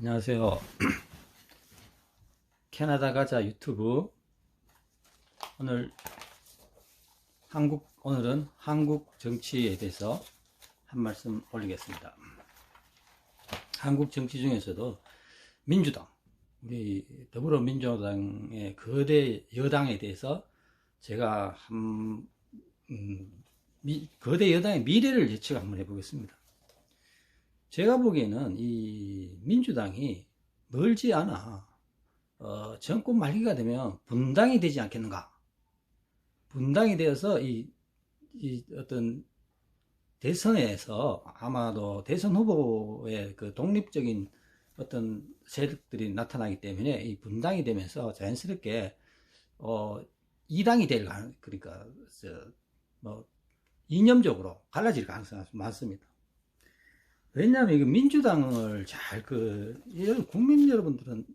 안녕하세요. 캐나다 가자 유튜브. 오늘은 한국 정치에 대해서 한 말씀 올리겠습니다. 한국 정치 중에서도 민주당, 우리 더불어민주당의 거대 여당에 대해서 제가 거대 여당의 미래를 예측 한번 해보겠습니다. 제가 보기에는 이 민주당이 멀지 않아 정권 말기가 되면 분당이 되지 않겠는가. 분당이 되어서 이 어떤 대선에서 아마도 대선 후보의 그 독립적인 어떤 세력들이 나타나기 때문에 이 분당이 되면서 자연스럽게 이당이 될 가능, 그러니까 뭐 이념적으로 갈라질 가능성이 많습니다. 왜냐하면 이거 민주당을 잘 국민 여러분들,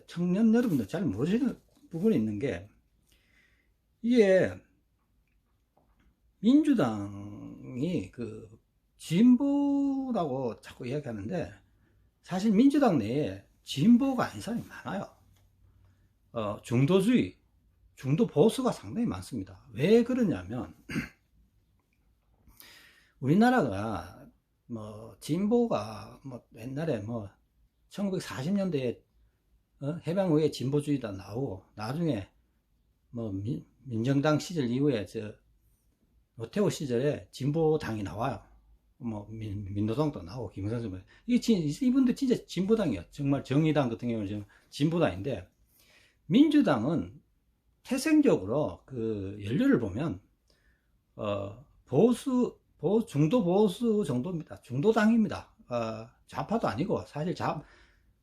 청년 여러분들 잘 모르시는 부분이 있는 게, 이게 민주당이 그 진보라고 자꾸 이야기하는데, 사실 민주당 내에 진보가 아닌 사람이 많아요. 중도주의, 중도 보수가 상당히 많습니다. 왜 그러냐면 우리나라가 진보가 옛날에 1940년대에 해방 후에 진보주의다 나오고, 나중에 민정당 시절 이후에 노태우 시절에 진보당이 나와요. 민노당도 나오고 김영삼, 이분들 진짜 진보당이에요. 정말 정의당 같은 경우는 지금 진보당인데, 민주당은 태생적으로 그 연료를 보면 중도 보수 정도입니다. 중도당입니다. 좌파도 아니고, 사실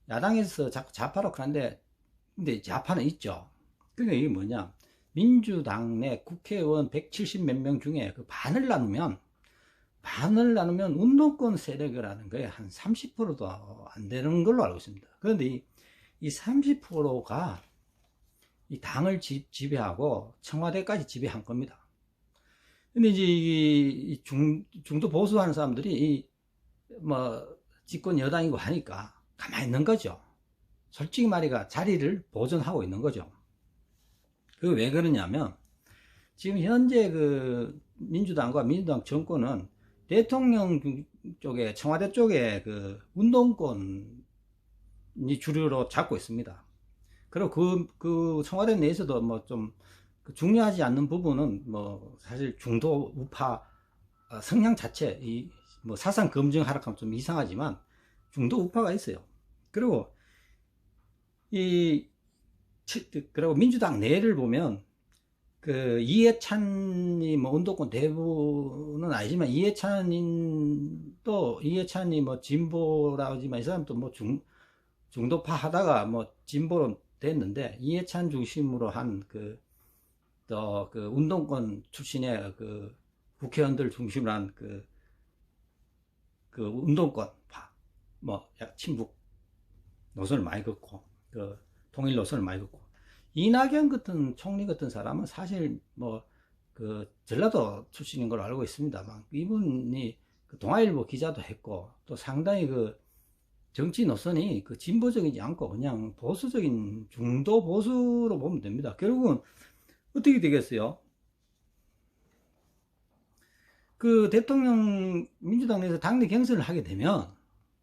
야당에서 자꾸 좌파라고 하는데, 근데 좌파는 있죠. 그러니까 이게 뭐냐, 민주당 내 국회의원 170 몇 명 중에 그 반을 나누면 운동권 세력이라는 거에 한 30%도 안 되는 걸로 알고 있습니다. 그런데 이 30%가 이 당을 지배하고 청와대까지 지배한 겁니다. 근데 이제 이 중도 보수하는 사람들이 집권 여당이고 하니까 가만히 있는 거죠. 솔직히 말이가 자리를 보존하고 있는 거죠. 그 왜 그러냐면, 지금 현재 그 민주당 정권은 대통령 쪽에, 청와대 쪽에 그 운동권이 주류로 잡고 있습니다. 그리고 그 청와대 내에서도 좀 중요하지 않는 부분은 사실 중도 우파 성향 자체, 사상 검증 하락하면 좀 이상하지만 중도 우파가 있어요. 그리고 그리고 민주당 내를 보면 그 이해찬이 운동권 대부는 아니지만, 이해찬이 진보라고 하지만 이 사람도 중도파 하다가 진보로 됐는데, 이해찬 중심으로 한 그 운동권 출신의 그 국회의원들 중심으로 한 그 운동권파, 친북 노선을 많이 걷고, 통일 노선을 많이 걷고, 이낙연 같은 총리 같은 사람은 사실 전라도 출신인 걸로 알고 있습니다만, 이분이 동아일보 기자도 했고, 또 상당히 정치 노선이 진보적이지 않고 그냥 보수적인 중도 보수로 보면 됩니다. 결국은 어떻게 되겠어요? 그 대통령 민주당 내에서 당내 경선을 하게 되면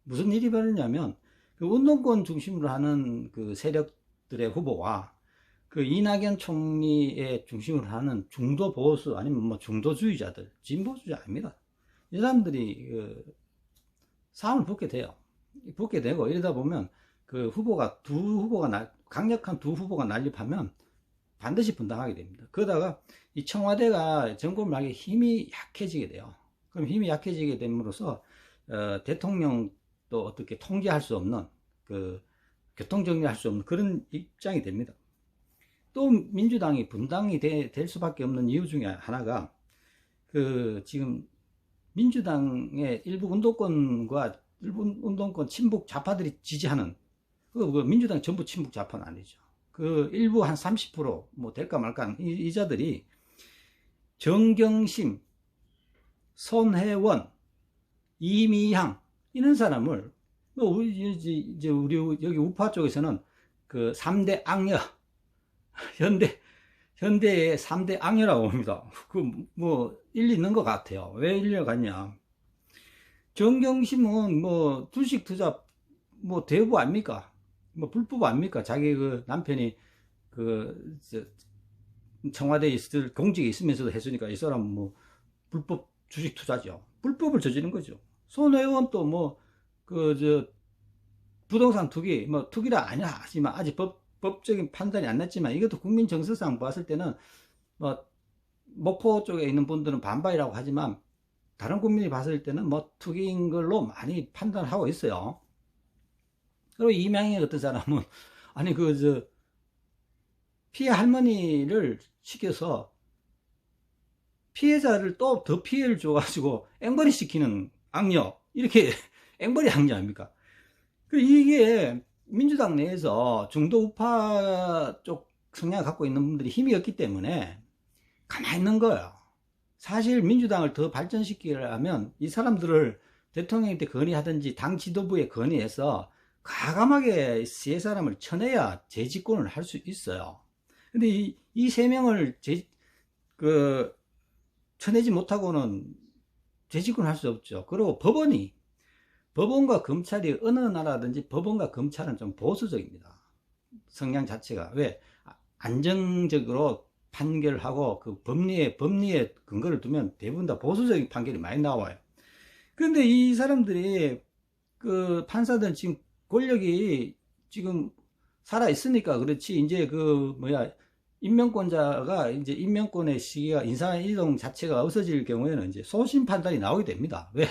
무슨 일이 벌어지냐면, 그 운동권 중심으로 하는 그 세력들의 후보와 그 이낙연 총리의 중심으로 하는 중도 보수, 아니면 중도주의자들, 진보주의 아닙니다. 이 사람들이 싸움을 붙게 되고, 이러다 보면 강력한 두 후보가 난립하면 반드시 분당하게 됩니다. 그러다가 이 청와대가 정권 말기에 힘이 약해지게 돼요. 그럼 힘이 약해지게 됨으로써 대통령도 어떻게 통제할 수 없는, 교통정리할 수 없는 그런 입장이 됩니다. 또 민주당이 분당이 될 수밖에 없는 이유 중에 하나가, 지금 민주당의 일부 운동권 친북 좌파들이 지지하는, 민주당 전부 친북 좌파는 아니죠. 일부 한 30% 될까 말까 이 자들이 정경심, 손혜원, 이미향, 이런 사람을 이제 우리 여기 우파 쪽에서는 그 3대 악녀, 현대의 3대 악녀라고 봅니다. 뭐 일리 있는 것 같아요. 왜 일리가 같냐? 정경심은 뭐 주식 투자 뭐 대부 아닙니까? 뭐 불법 아닙니까? 자기 그 남편이 청와대에 있을 공직에 있으면서도 했으니까 이 사람은 뭐 불법 주식 투자죠. 불법을 저지른 거죠. 손혜원 또 뭐 부동산 투기 뭐 투기라 아니야 하지만 아직 법적인 판단이 안 났지만 이것도 국민 정서상 봤을 때는 뭐 목포 쪽에 있는 분들은 반발이라고 하지만 다른 국민이 봤을 때는 뭐 투기인 걸로 많이 판단하고 있어요. 그리고 이명희 같은 사람은 아니 피해 할머니를 시켜서 피해자를 또 더 피해를 줘가지고 앵벌이 시키는 악녀, 이렇게 앵벌이 악녀 아닙니까? 이게 민주당 내에서 중도 우파 쪽 성향을 갖고 있는 분들이 힘이 없기 때문에 가만히 있는 거예요. 사실 민주당을 더 발전시키려면 이 사람들을 대통령한테 건의하든지 당 지도부에 건의해서 과감하게 세 사람을 쳐내야 재집권을 할 수 있어요. 근데 이 세 명을 쳐내지 못하고는 재집권을 할 수 없죠. 그리고 법원과 검찰이 어느 나라든지 법원과 검찰은 좀 보수적입니다. 성향 자체가. 왜? 안정적으로 판결하고 그 법리에 근거를 두면 대부분 다 보수적인 판결이 많이 나와요. 그런데 이 사람들이 그 판사들 지금 권력이 지금 살아 있으니까 그렇지, 이제 임명권자가 이제 임명권의 시기가 인사이동 자체가 없어질 경우에는 이제 소신 판단이 나오게 됩니다. 왜?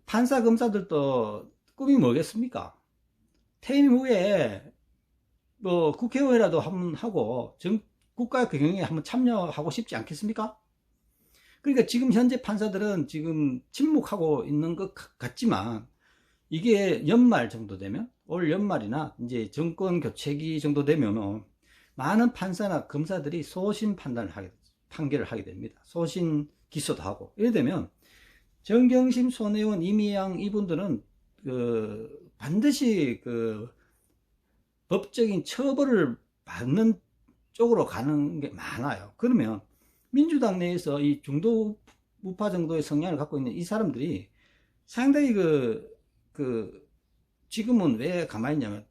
판사 검사들도 꿈이 뭐겠습니까? 퇴임 후에 뭐 국회의원이라도 한번 하고 국가 경영에 한번 참여하고 싶지 않겠습니까? 그러니까 지금 현재 판사들은 지금 침묵하고 있는 것 같지만 이게 연말 정도 되면, 올 연말이나 이제 정권 교체기 정도 되면 많은 판사나 검사들이 소신 판결을 하게 됩니다. 소신 기소도 하고. 이래 되면 정경심, 손혜원, 이미양 이분들은 반드시 법적인 처벌을 받는 쪽으로 가는 게 많아요. 그러면 민주당 내에서 이 중도 우파 정도의 성향을 갖고 있는 이 사람들이 상당히 지금은 왜 가만히 있냐면,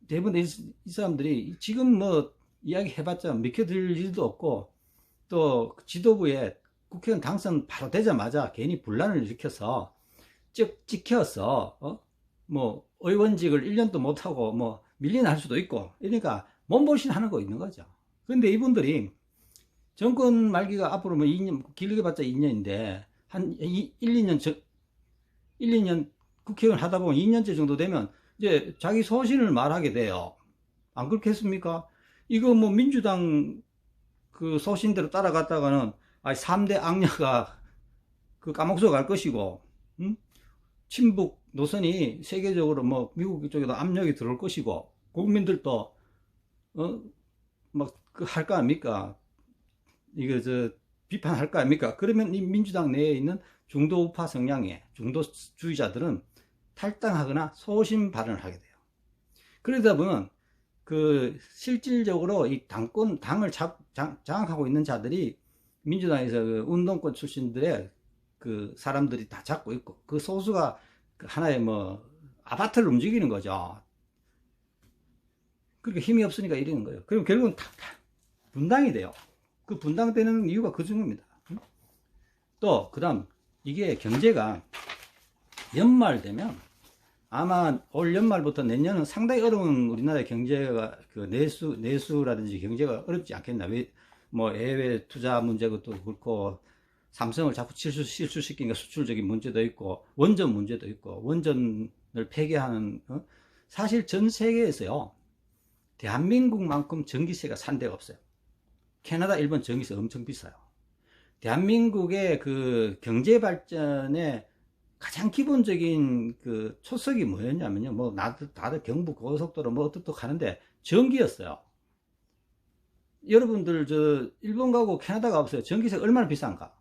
대부분 이 사람들이 지금 뭐 이야기 해봤자 믿겨들 일도 없고, 또 지도부에 국회의원 당선 바로 되자마자 괜히 분란을 일으켜서 찍혀서 뭐 의원직을 1년도 못하고 뭐 밀려날 수도 있고, 그러니까 몸보신하는 거 있는 거죠. 그런데 이분들이 정권 말기가 앞으로 뭐 2년, 길게 봤자 2년인데 한 1, 2년 국회의원 하다 보면 2년째 정도 되면 이제 자기 소신을 말하게 돼요. 안 그렇겠습니까? 이거 뭐 민주당 그 소신대로 따라갔다가는 3대 악녀가 감옥서 갈 것이고, 친북 노선이 세계적으로 뭐 미국 쪽에도 압력이 들어올 것이고, 국민들도 할 거 아닙니까? 이거 비판할 거 아닙니까? 그러면 이 민주당 내에 있는 중도 우파 성향의 중도주의자들은 탈당하거나 소신 발언을 하게 돼요. 그러다 보면 실질적으로 이 당을 장악하고 있는 자들이 민주당에서 운동권 출신들의 사람들이 다 잡고 있고, 그 소수가 하나의 뭐 아파트를 움직이는 거죠. 그러니까 힘이 없으니까 이러는 거예요. 그럼 결국은 분당이 돼요. 그 분당되는 이유가 그 중입니다. 또 그다음 이게 경제가 연말 되면 아마 올 연말부터 내년은 상당히 어려운 우리나라의 경제가 내수라든지 경제가 어렵지 않겠나. 뭐 해외 투자 문제도 그렇고, 삼성을 자꾸 실수시키니까 수출적인 문제도 있고, 원전 문제도 있고, 원전을 폐기하는, 사실 전 세계에서요, 대한민국만큼 전기세가 산 데가 없어요. 캐나다, 일본 전기세 엄청 비싸요. 대한민국의 경제 발전의 가장 기본적인 초석이 뭐였냐면요, 뭐 다들 경부 고속도로 뭐 어떻게 하는데 전기였어요. 여러분들 일본 가고 캐나다 가보세요. 전기세 얼마나 비싼가?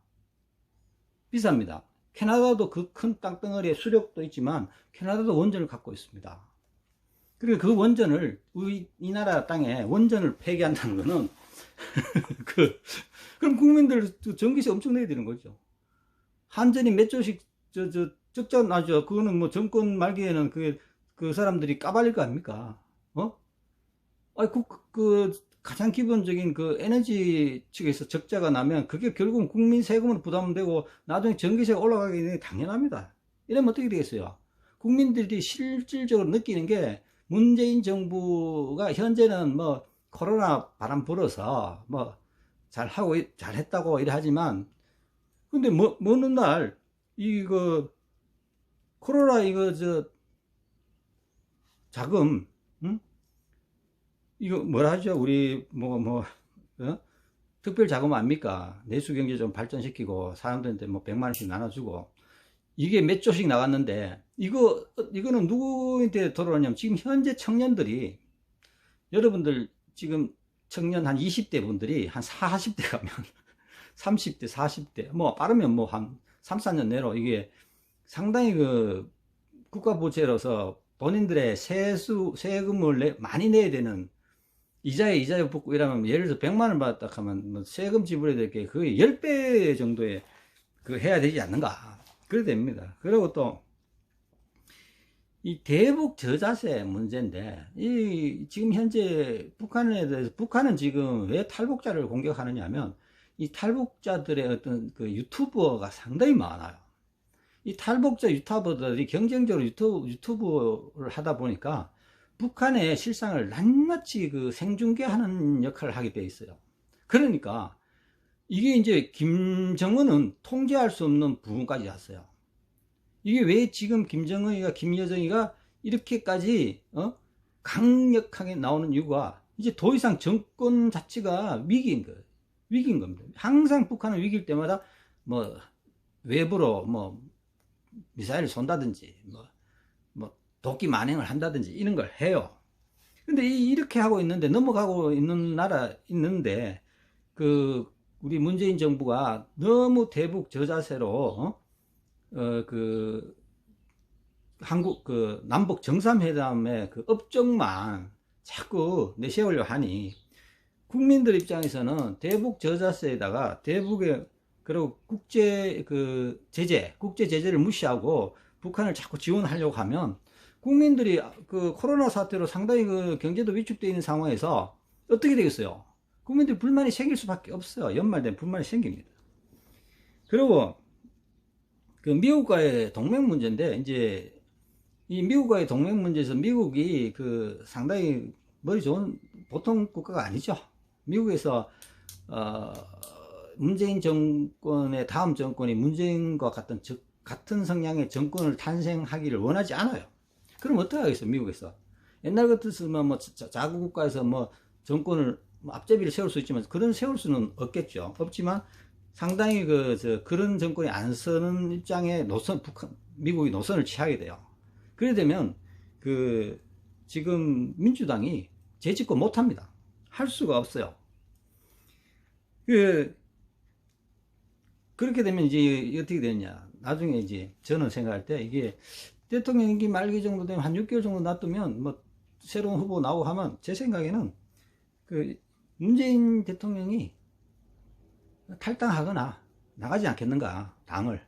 비쌉니다. 캐나다도 그 큰 땅덩어리에 수력도 있지만 캐나다도 원전을 갖고 있습니다. 그리고 그 원전을 이 나라 땅에 원전을 폐기한다는 거는 그럼 국민들 전기세 엄청 내야 되는 거죠. 한전이 몇 조씩 적자 나죠. 그거는 뭐 정권 말기에는 그 사람들이 까발릴 거 아닙니까? 아니, 가장 기본적인 그 에너지 측에서 적자가 나면 그게 결국은 국민 세금으로 부담되고 나중에 전기세가 올라가게 되는 게 당연합니다. 이러면 어떻게 되겠어요? 국민들이 실질적으로 느끼는 게 문재인 정부가 현재는 뭐 코로나 바람 불어서 뭐 잘했다고 이래 하지만 근데 어느 날 이거 코로나 자금 이거 뭐라 하죠? 우리 특별 자금 아닙니까? 내수 경제 좀 발전시키고 사람들한테 뭐 100만 원씩 나눠주고 이게 몇 조씩 나갔는데 이거는 누구한테 돌아오냐면 지금 현재 청년들이 여러분들 지금 청년 한 20대 분들이 한 40대 가면 30대 40대 뭐 빠르면 뭐 한 3, 4년 내로 이게 상당히 그 국가 부채로서 본인들의 세금을 많이 내야 되는 이자에 붙고 이러면 예를 들어서 100만 원 받았다 하면 뭐 세금 지불해야 될 게 거의 10배 정도의 해야 되지 않는가. 그래 됩니다. 그리고 또 이 대북 저자세 문제인데 지금 현재 북한에 대해서 북한은 지금 왜 탈북자를 공격하느냐 하면 이 탈북자들의 어떤 그 유튜버가 상당히 많아요. 이 탈북자 유튜버들이 경쟁적으로 유튜브를 하다 보니까 북한의 실상을 낱낱이 생중계하는 역할을 하게 돼 있어요. 그러니까 이게 이제 김정은은 통제할 수 없는 부분까지 왔어요. 이게 왜 지금 김여정이가 이렇게까지 강력하게 나오는 이유가 이제 더 이상 정권 자체가 위기인 겁니다. 항상 북한은 위기일 때마다 뭐 외부로 뭐 미사일을 쏜다든지 뭐 도끼 만행을 한다든지 이런 걸 해요. 근데 이렇게 하고 있는데 넘어가고 있는 나라 있는데 우리 문재인 정부가 너무 대북 저자세로 한국 남북 정상회담의 업적만 자꾸 내세우려 하니 국민들 입장에서는 대북 저자세에다가 대북의 그리고 국제 제재를 무시하고 북한을 자꾸 지원하려고 하면 국민들이 코로나 사태로 상당히 경제도 위축되어 있는 상황에서 어떻게 되겠어요? 국민들이 불만이 생길 수밖에 없어요. 연말 되면 불만이 생깁니다. 그리고 미국과의 동맹 문제인데 이제 이 미국과의 동맹 문제에서 미국이 상당히 머리 좋은 보통 국가가 아니죠. 미국에서 문재인 정권의 다음 정권이 문재인과 같은 성향의 정권을 탄생하기를 원하지 않아요. 그럼 어떻게 하겠어요? 미국에서 옛날 같았으면 뭐 자국 국가에서 뭐 정권을 앞제비를 세울 수 있지만 세울 수는 없지만 상당히 그런 정권이 안 서는 입장에 미국이 노선을 취하게 돼요. 그래 되면 지금 민주당이 재집권 못 합니다. 할 수가 없어요. 그렇게 되면 이제 어떻게 되느냐. 나중에 이제 저는 생각할 때 이게 대통령 임기 말기 정도 되면 한 6개월 정도 놔두면 뭐 새로운 후보 나오고 하면 제 생각에는 문재인 대통령이 탈당하거나 나가지 않겠는가, 당을.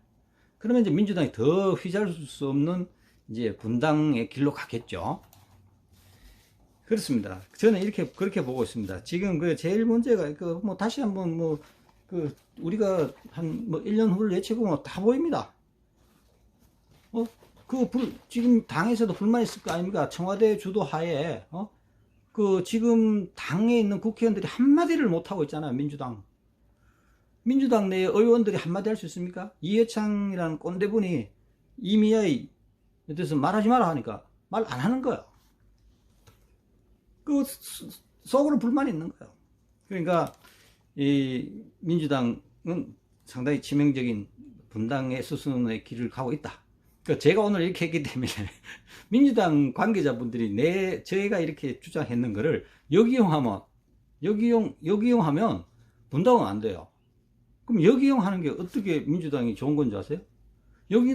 그러면 이제 민주당이 더 휘저을 수 없는 이제 분당의 길로 가겠죠. 그렇습니다. 저는 그렇게 보고 있습니다. 지금 제일 문제가 다시 한번 우리가 한 1년 후를 예측해보면 다 보입니다. 지금 당에서도 불만이 있을 거 아닙니까? 청와대 주도 하에, 지금 당에 있는 국회의원들이 한마디를 못하고 있잖아요, 민주당 내 의원들이 한마디 할 수 있습니까? 이해창이라는 꼰대분이 이미야에 대해서 말하지 마라 하니까 말 안 하는 거예요. 속으로 불만이 있는 거예요. 그러니까 이 민주당은 상당히 치명적인 분당의 수순의 길을 가고 있다. 제가 오늘 이렇게 했기 때문에 민주당 관계자분들이 저희가 이렇게 주장했는 거를 역이용하면 분당은 안 돼요. 그럼 역이용하는 게 어떻게 민주당이 좋은 건지 아세요? 여기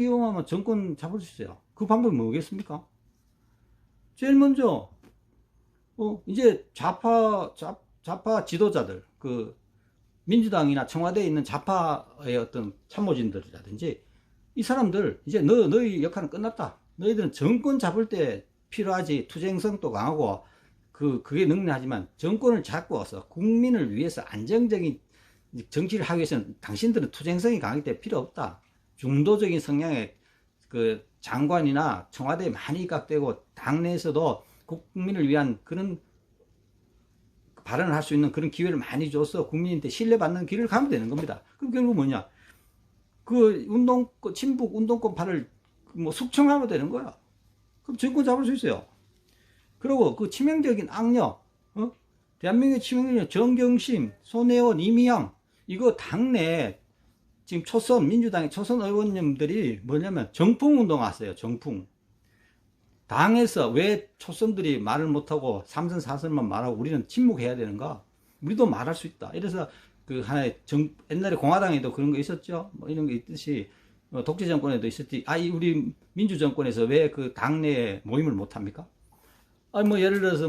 오면 정권 잡을 수 있어요. 그 방법이 뭐겠습니까? 제일 먼저, 이제 좌파 지도자들, 민주당이나 청와대에 있는 좌파의 어떤 참모진들이라든지, 이 사람들, 이제 너희 역할은 끝났다. 너희들은 정권 잡을 때 필요하지, 투쟁성도 강하고, 그게 능력하지만, 정권을 잡고 와서 국민을 위해서 안정적인 정치를 하기 위해서는 당신들은 투쟁성이 강하기 때문에 필요 없다. 중도적인 성향의 장관이나 청와대에 많이 입각되고, 당내에서도 국민을 위한 그런 발언을 할 수 있는 그런 기회를 많이 줘서 국민한테 신뢰받는 길을 가면 되는 겁니다. 그럼 결국 뭐냐? 친북 운동권파를 숙청하면 되는 거야. 그럼 정권 잡을 수 있어요. 그리고 그 치명적인 악력, 대한민국의 치명적인 정경심, 손혜원, 이미영, 이거 당내 지금 민주당의 초선 의원님들이 뭐냐면 정풍 운동 왔어요. 정풍. 당에서 왜 초선들이 말을 못하고 3선 4선만 말하고 우리는 침묵해야 되는가? 우리도 말할 수 있다. 이래서 하나의 옛날에 공화당에도 그런 거 있었죠. 뭐 이런 거 있듯이 독재 정권에도 있었지. 우리 민주 정권에서 왜 당내에 모임을 못 합니까? 뭐 예를 들어서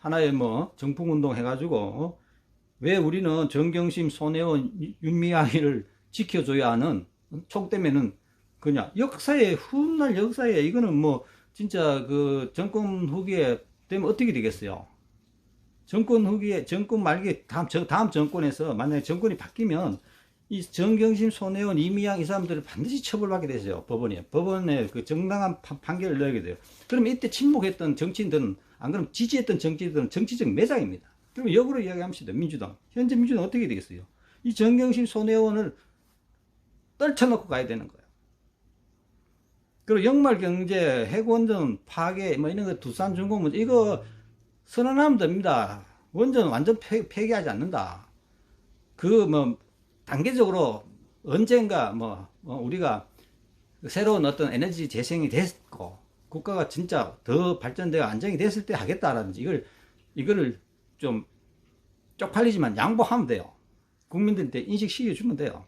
하나의 정풍 운동 해가지고 왜 우리는 정경심, 손혜원, 윤미향이를 지켜줘야 하는 총 때면은 훗날 역사에 이거는 진짜 정권 후기에 되면 어떻게 되겠어요? 정권 말기에 다음 정권에서 만약에 정권이 바뀌면 이 정경심, 손혜원, 이미향 이 사람들을 반드시 처벌받게 되죠. 법원에 정당한 판결을 내게 돼요. 그러면 이때 침묵했던 정치인들은 안 그러면 지지했던 정치인들은 정치적 매장입니다. 그럼 역으로 이야기합시다. 민주당. 현재 민주당 어떻게 되겠어요? 이 정경심, 손혜원을 떨쳐놓고 가야 되는 거예요. 그리고 역말경제, 핵원전 파괴, 이런 거 두산중공 문제, 이거 선언하면 됩니다. 원전 완전 폐기하지 않는다. 단계적으로 언젠가 우리가 새로운 어떤 에너지 재생이 됐고, 국가가 진짜 더 발전되어 안정이 됐을 때 하겠다라든지, 이거를 좀 쪽팔리지만 양보하면 돼요. 국민들한테 인식시켜주면 돼요.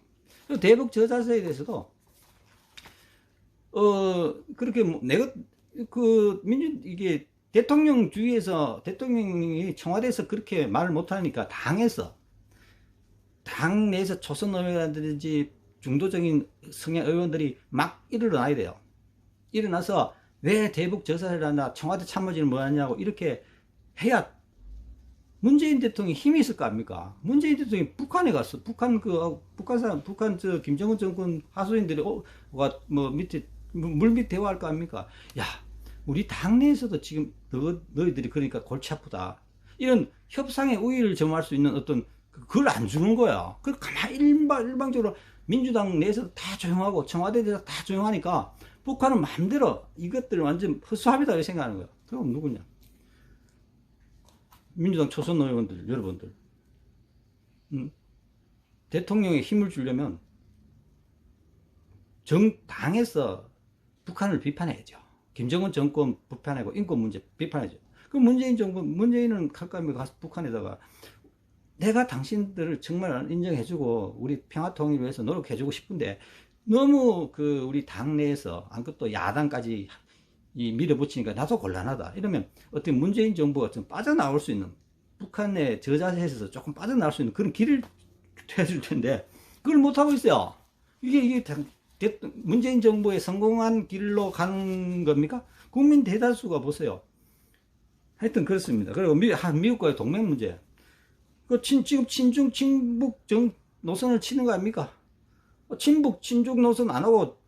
대북 저자세에 대해서도, 그렇게 이게 대통령주의에서, 대통령이 청와대에서 그렇게 말을 못하니까 당 내에서 초선 의원이라든지 중도적인 성향 의원들이 막 일어나야 돼요. 일어나서 왜 대북 저자세를 한다, 청와대 참모진을 뭐 하냐고 이렇게 해야 문재인 대통령이 힘이 있을 거 아닙니까? 문재인 대통령이 북한에 갔어. 북한 김정은 정권 하수인들이 밑에 물밑 대화할 거 아닙니까? 야, 우리 당내에서도 지금 너희들이 그러니까 골치 아프다. 이런 협상의 우위를 점할 수 있는 그걸 안 주는 거야. 가만히 일방적으로 민주당 내에서 다 조용하고 청와대 내에서 다 조용하니까 북한은 마음대로 이것들을 완전 허수아비다 이렇게 생각하는 거야. 그럼 누구냐? 민주당 초선 의원들, 여러분들. 대통령에 힘을 주려면 당에서 북한을 비판해야죠. 김정은 정권 비판하고 인권 문제 비판하죠. 그럼 문재인은 갈까면 가서 북한에다가 내가 당신들을 정말 인정해주고 우리 평화통일을 위해서 노력해주고 싶은데 너무 우리 당내에서 또 야당까지 밀어붙이니까 나도 곤란하다. 이러면 어떻게 문재인 정부가 좀 빠져나올 수 있는, 북한의 저자세에서 조금 빠져나올 수 있는 그런 길을 해줄 텐데 그걸 못하고 있어요. 이게 문재인 정부의 성공한 길로 가는 겁니까? 국민 대다수가 보세요. 하여튼 그렇습니다. 그리고 미국과의 동맹 문제. 지금 친북 노선을 치는 거 아닙니까? 친중 노선 안 하고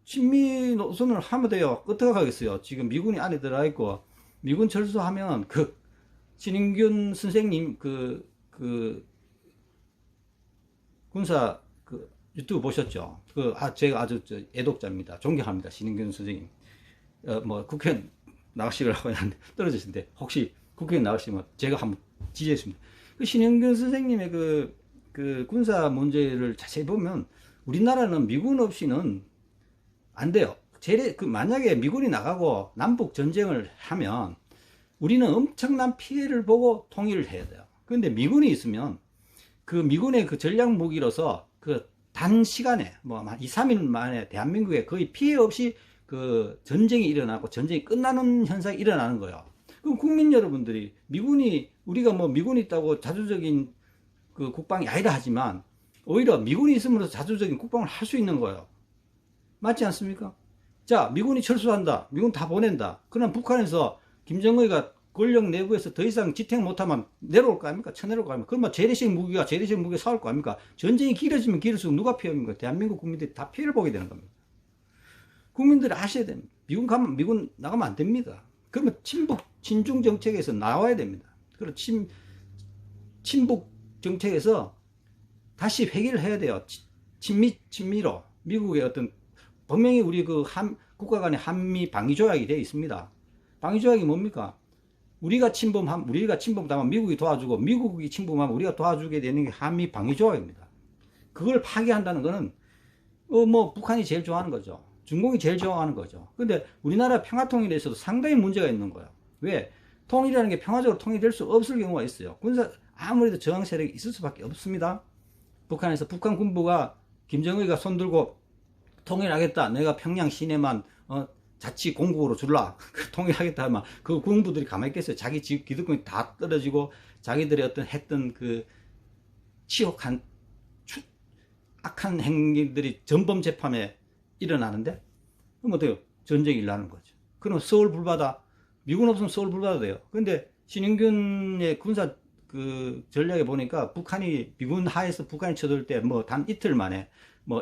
친미 노선을 하면 돼요. 어떻게 하겠어요? 지금 미군이 안에 들어가 있고, 미군 철수하면 신인균 선생님 군사 유튜브 보셨죠? 제가 아주 애독자입니다. 존경합니다. 신인균 선생님. 국회의원 나가시라고 했는데 떨어지신데, 혹시 국회의원 나가시면 제가 한번 지지했습니다. 신인균 선생님의 군사 문제를 자세히 보면, 우리나라는 미군 없이는 안 돼요. 만약에 미군이 나가고 남북 전쟁을 하면 우리는 엄청난 피해를 보고 통일을 해야 돼요. 그런데 미군이 있으면 미군의 전략 무기로서 단시간에 뭐 2, 3일 만에 대한민국에 거의 피해 없이 그 전쟁이 일어나고 전쟁이 끝나는 현상이 일어나는 거예요. 그럼 국민 여러분들이 미군이 우리가 뭐 미군이 있다고 자주적인 그 국방이 아니다 하지만 오히려 미군이 있음으로써 자주적인 국방을 할 수 있는 거예요. 맞지 않습니까? 자, 미군이 철수한다. 미군 다 보낸다. 그럼 북한에서 김정은이가 권력 내부에서 더 이상 지탱 못하면 내려올 거 아닙니까? 쳐내려올 거 아닙니까? 그러면 재래식 무기가 사올 거 아닙니까? 전쟁이 길어지면 길어질수록 누가 피해입니까? 대한민국 국민들이 다 피해를 보게 되는 겁니다. 국민들이 아셔야 됩니다. 미군 나가면 안 됩니다. 그러면 친중 정책에서 나와야 됩니다. 그리고 친북 정책에서 다시 회귀를 해야 돼요. 친미로. 미국의 어떤, 분명히 우리 국가 간의 한미 방위조약이 되어 있습니다. 방위조약이 뭡니까? 우리가 침범하면 미국이 도와주고, 미국이 침범하면 우리가 도와주게 되는 게 한미 방위조약입니다. 그걸 파기한다는 거는, 북한이 제일 좋아하는 거죠. 중공이 제일 좋아하는 거죠. 근데 우리나라 평화통일에 있어도 상당히 문제가 있는 거예요. 왜? 통일이라는 게 평화적으로 통일될 수 없을 경우가 있어요. 아무래도 저항 세력이 있을 수밖에 없습니다. 북한에서 북한 군부가 김정은이가 손들고 통일하겠다. 내가 평양 시내만 자치 공국으로 줄라. 통일하겠다 하면 그 군부들이 가만히 있겠어요. 자기 집 기득권이 다 떨어지고 자기들이 했던 그 치욕한 악한 행위들이 전범 재판에 일어나는데 그럼 어때요? 전쟁이 일어나는 거죠. 그럼 서울 불바다, 미군 없으면 서울 불바다 돼요. 근데 신인균의 군사 전략에 보니까 미군 하에서 북한이 쳐들 때 단 이틀 만에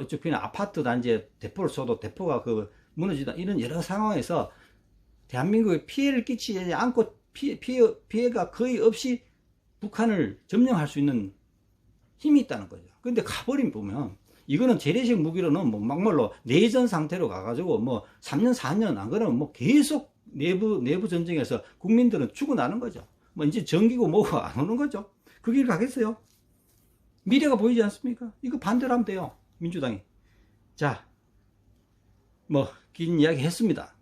이쪽 비는 아파트 단지에 대포를 쏘도 대포가 무너지다 이런 여러 상황에서 대한민국에 피해를 끼치지 않고 피해가 거의 없이 북한을 점령할 수 있는 힘이 있다는 거죠. 근데 가버림 보면 이거는 재래식 무기로는 막말로 내전 상태로 가가지고 3년 4년 안 그러면 계속 내부 전쟁에서 국민들은 죽어나는 거죠. 이제 전기고 뭐고 안 오는 거죠. 그 길 가겠어요? 미래가 보이지 않습니까? 이거 반대로 하면 돼요. 민주당이. 자, 긴 이야기 했습니다.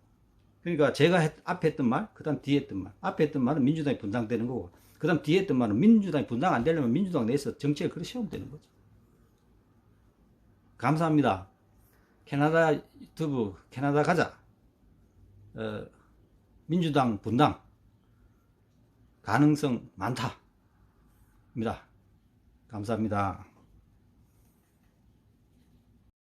그러니까 제가 앞에 했던 말, 그 다음 뒤에 했던 말. 앞에 했던 말은 민주당이 분당되는 거고, 그 다음 뒤에 했던 말은 민주당이 분당 안 되려면 민주당 내에서 정책을 그렇게 세우면 되는 거죠. 감사합니다. 캐나다 유튜브, 캐나다 가자. 민주당 분당. 가능성 많다. 입니다. 감사합니다.